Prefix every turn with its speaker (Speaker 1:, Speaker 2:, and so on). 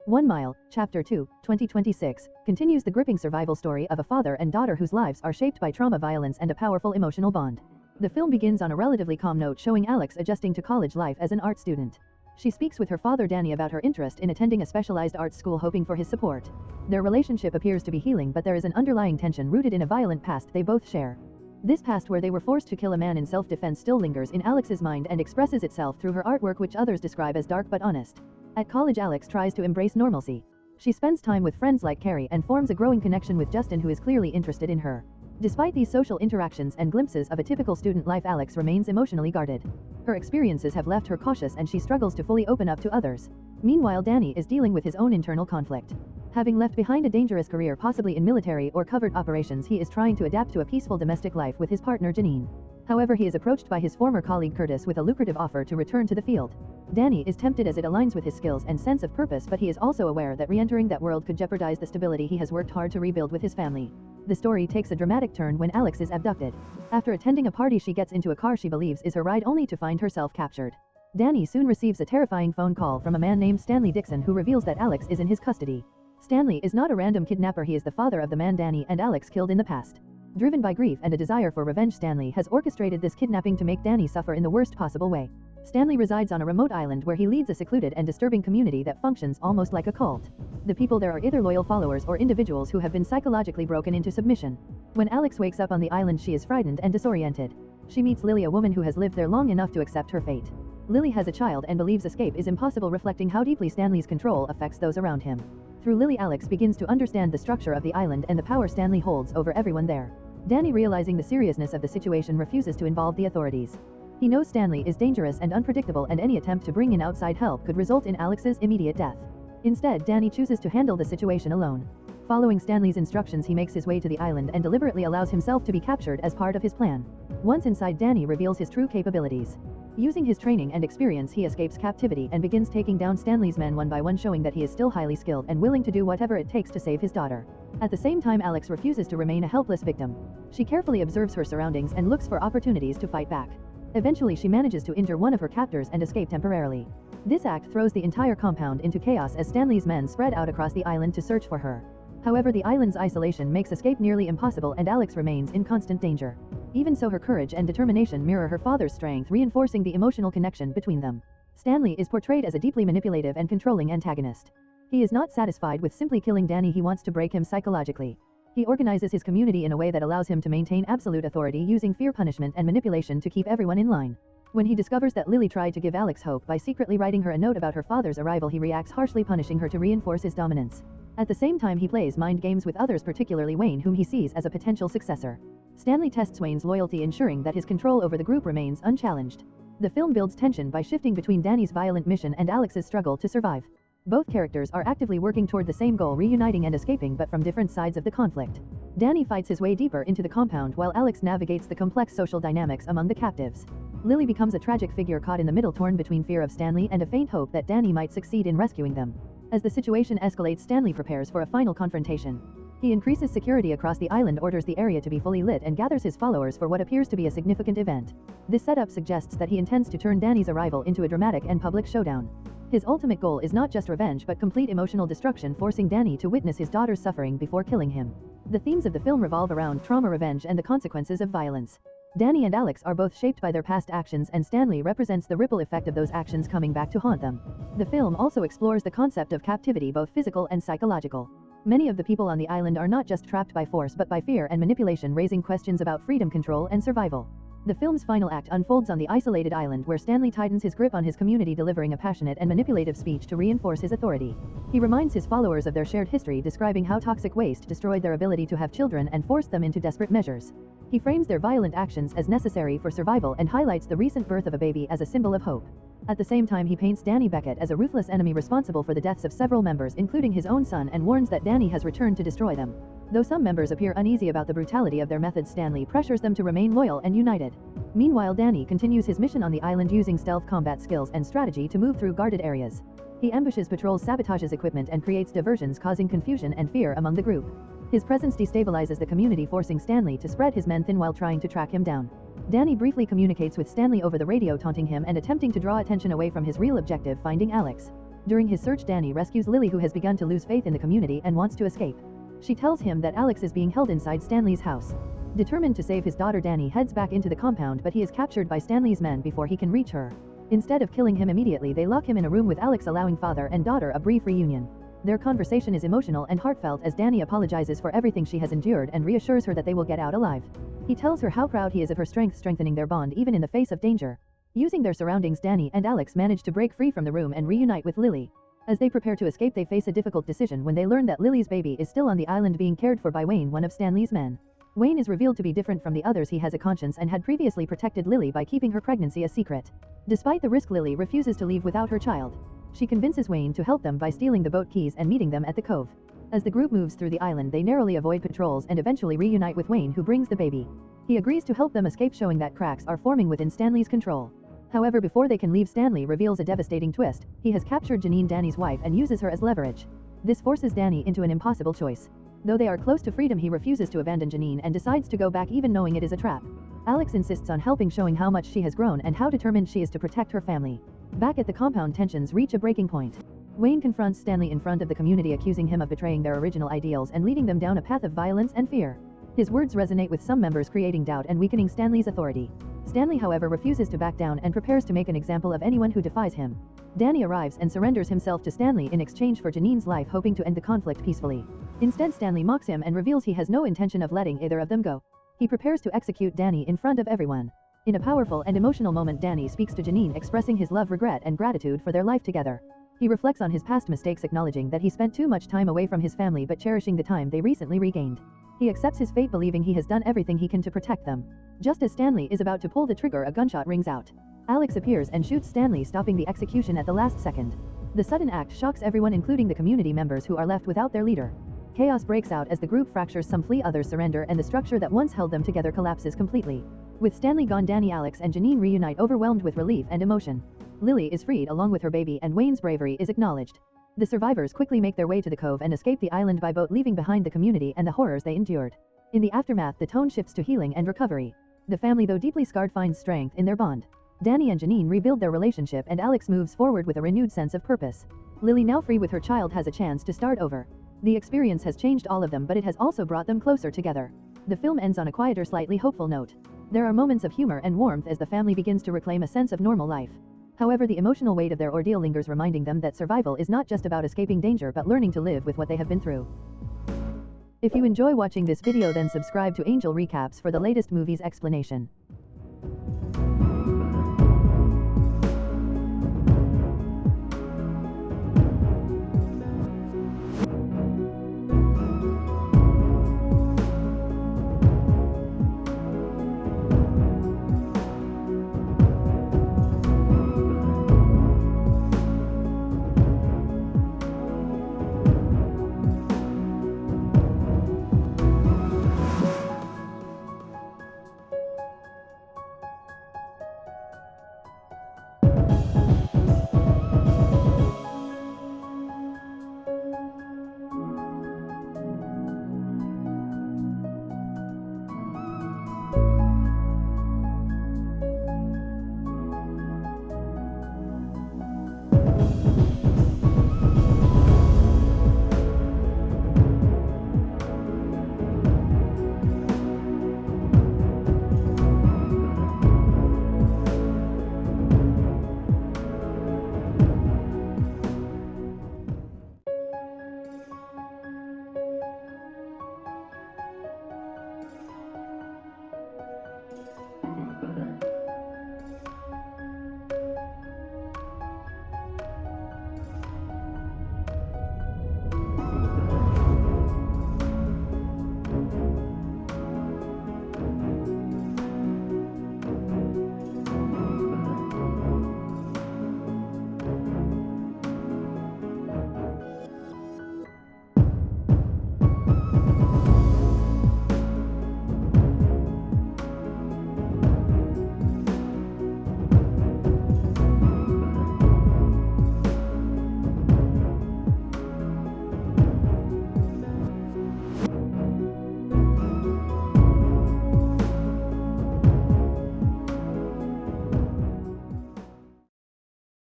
Speaker 1: 1 Mile, Chapter 2, 2026, continues the gripping survival story of a father and daughter whose lives are shaped by trauma, violence, and a powerful emotional bond. The film begins on a relatively calm note, showing Alex adjusting to college life as an art student. She speaks with her father Danny about her interest in attending a specialized arts school, hoping for his support. Their relationship appears to be healing, but there is an underlying tension rooted in a violent past they both share. This past, where they were forced to kill a man in self-defense, still lingers in Alex's mind and expresses itself through her artwork, which others describe as dark but honest. At college, Alex tries to embrace normalcy. She spends time with friends like Carrie and forms a growing connection with Justin, who is clearly interested in her. Despite these social interactions and glimpses of a typical student life, Alex remains emotionally guarded. Her experiences have left her cautious and she struggles to fully open up to others. Meanwhile, Danny is dealing with his own internal conflict. Having left behind a dangerous career, possibly in military or covert operations, he is trying to adapt to a peaceful domestic life with his partner Janine. However, he is approached by his former colleague Curtis with a lucrative offer to return to the field. Danny is tempted as it aligns with his skills and sense of purpose, but he is also aware that re-entering that world could jeopardize the stability he has worked hard to rebuild with his family. The story takes a dramatic turn when Alex is abducted. After attending a party, she gets into a car she believes is her ride, only to find herself captured. Danny soon receives a terrifying phone call from a man named Stanley Dixon, who reveals that Alex is in his custody. Stanley is not a random kidnapper, he is the father of the man Danny and Alex killed in the past. Driven by grief and a desire for revenge, Stanley has orchestrated this kidnapping to make Danny suffer in the worst possible way. Stanley resides on a remote island where he leads a secluded and disturbing community that functions almost like a cult. The people there are either loyal followers or individuals who have been psychologically broken into submission. When Alex wakes up on the island, she is frightened and disoriented. She meets Lily, a woman who has lived there long enough to accept her fate. Lily has a child and believes escape is impossible, reflecting how deeply Stanley's control affects those around him. Through Lily, Alex begins to understand the structure of the island and the power Stanley holds over everyone there. Danny, realizing the seriousness of the situation, refuses to involve the authorities. He knows Stanley is dangerous and unpredictable, and any attempt to bring in outside help could result in Alex's immediate death. Instead, Danny chooses to handle the situation alone. Following Stanley's instructions, he makes his way to the island and deliberately allows himself to be captured as part of his plan. Once inside, Danny reveals his true capabilities. Using his training and experience, he escapes captivity and begins taking down Stanley's men one by one, showing that he is still highly skilled and willing to do whatever it takes to save his daughter. At the same time, Alex refuses to remain a helpless victim. She carefully observes her surroundings and looks for opportunities to fight back. Eventually, she manages to injure one of her captors and escape temporarily. This act throws the entire compound into chaos as Stanley's men spread out across the island to search for her. However, the island's isolation makes escape nearly impossible and Alex remains in constant danger. Even so, her courage and determination mirror her father's strength, reinforcing the emotional connection between them. Stanley is portrayed as a deeply manipulative and controlling antagonist. He is not satisfied with simply killing Danny, he wants to break him psychologically. He organizes his community in a way that allows him to maintain absolute authority, using fear, punishment, and manipulation to keep everyone in line. When he discovers that Lily tried to give Alex hope by secretly writing her a note about her father's arrival, he reacts harshly, punishing her to reinforce his dominance. At the same time, he plays mind games with others, particularly Wayne, whom he sees as a potential successor. Stanley tests Wayne's loyalty, ensuring that his control over the group remains unchallenged. The film builds tension by shifting between Danny's violent mission and Alex's struggle to survive. Both characters are actively working toward the same goal, reuniting and escaping, but from different sides of the conflict. Danny fights his way deeper into the compound while Alex navigates the complex social dynamics among the captives. Lily becomes a tragic figure caught in the middle, torn between fear of Stanley and a faint hope that Danny might succeed in rescuing them. As the situation escalates, Stanley prepares for a final confrontation. He increases security across the island, orders the area to be fully lit, and gathers his followers for what appears to be a significant event. This setup suggests that he intends to turn Danny's arrival into a dramatic and public showdown. His ultimate goal is not just revenge but complete emotional destruction, forcing Danny to witness his daughter's suffering before killing him. The themes of the film revolve around trauma, revenge, and the consequences of violence. Danny and Alex are both shaped by their past actions, and Stanley represents the ripple effect of those actions coming back to haunt them. The film also explores the concept of captivity, both physical and psychological. Many of the people on the island are not just trapped by force but by fear and manipulation, raising questions about freedom, control, and survival. The film's final act unfolds on the isolated island, where Stanley tightens his grip on his community, delivering a passionate and manipulative speech to reinforce his authority. He reminds his followers of their shared history, describing how toxic waste destroyed their ability to have children and forced them into desperate measures. He frames their violent actions as necessary for survival and highlights the recent birth of a baby as a symbol of hope. At the same time, he paints Danny Beckett as a ruthless enemy responsible for the deaths of several members, including his own son, and warns that Danny has returned to destroy them. Though some members appear uneasy about the brutality of their methods, Stanley pressures them to remain loyal and united. Meanwhile, Danny continues his mission on the island, using stealth combat skills and strategy to move through guarded areas. He ambushes patrols, sabotages equipment, and creates diversions, causing confusion and fear among the group. His presence destabilizes the community, forcing Stanley to spread his men thin while trying to track him down. Danny briefly communicates with Stanley over the radio, taunting him and attempting to draw attention away from his real objective, finding Alex. During his search, Danny rescues Lily, who has begun to lose faith in the community and wants to escape. She tells him that Alex is being held inside Stanley's house. Determined to save his daughter, Danny heads back into the compound, but he is captured by Stanley's men before he can reach her. Instead of killing him immediately, they lock him in a room with Alex, allowing father and daughter a brief reunion. Their conversation is emotional and heartfelt as Danny apologizes for everything she has endured and reassures her that they will get out alive. He tells her how proud he is of her strength, strengthening their bond even in the face of danger. Using their surroundings, Danny and Alex manage to break free from the room and reunite with Lily. As they prepare to escape, they face a difficult decision when they learn that Lily's baby is still on the island being cared for by Wayne, one of Stanley's men. Wayne is revealed to be different from the others. He has a conscience and had previously protected Lily by keeping her pregnancy a secret. Despite the risk, Lily refuses to leave without her child. She convinces Wayne to help them by stealing the boat keys and meeting them at the cove. As the group moves through the island, they narrowly avoid patrols and eventually reunite with Wayne, who brings the baby. He agrees to help them escape, showing that cracks are forming within Stanley's control. However, before they can leave, Stanley reveals a devastating twist. He has captured Janine, Danny's wife, and uses her as leverage. This forces Danny into an impossible choice. Though they are close to freedom, he refuses to abandon Janine and decides to go back, even knowing it is a trap. Alex insists on helping, showing how much she has grown and how determined she is to protect her family. Back at the compound, tensions reach a breaking point. Wayne confronts Stanley in front of the community, accusing him of betraying their original ideals and leading them down a path of violence and fear. His words resonate with some members, creating doubt and weakening Stanley's authority. Stanley, however, refuses to back down and prepares to make an example of anyone who defies him. Danny arrives and surrenders himself to Stanley in exchange for Janine's life, hoping to end the conflict peacefully. Instead, Stanley mocks him and reveals he has no intention of letting either of them go. He prepares to execute Danny in front of everyone. In a powerful and emotional moment, Danny speaks to Janine, expressing his love, regret, and gratitude for their life together. He reflects on his past mistakes, acknowledging that he spent too much time away from his family but cherishing the time they recently regained. He accepts his fate, believing he has done everything he can to protect them. Just as Stanley is about to pull the trigger, a gunshot rings out. Alex appears and shoots Stanley, stopping the execution at the last second. The sudden act shocks everyone, including the community members, who are left without their leader. Chaos breaks out as the group fractures. Some flee, others surrender, and the structure that once held them together collapses completely. With Stanley gone, Danny, Alex, and Janine reunite, overwhelmed with relief and emotion. Lily is freed along with her baby, and Wayne's bravery is acknowledged. The survivors quickly make their way to the cove and escape the island by boat, leaving behind the community and the horrors they endured. In the aftermath, the tone shifts to healing and recovery. The family, though deeply scarred, finds strength in their bond. Danny and Janine rebuild their relationship, and Alex moves forward with a renewed sense of purpose. Lily, now free with her child, has a chance to start over. The experience has changed all of them, but it has also brought them closer together. The film ends on a quieter, slightly hopeful note. There are moments of humor and warmth as the family begins to reclaim a sense of normal life. However, the emotional weight of their ordeal lingers, reminding them that survival is not just about escaping danger but learning to live with what they have been through. If you enjoy watching this video, then subscribe to Angel Recaps for the latest movies explanation.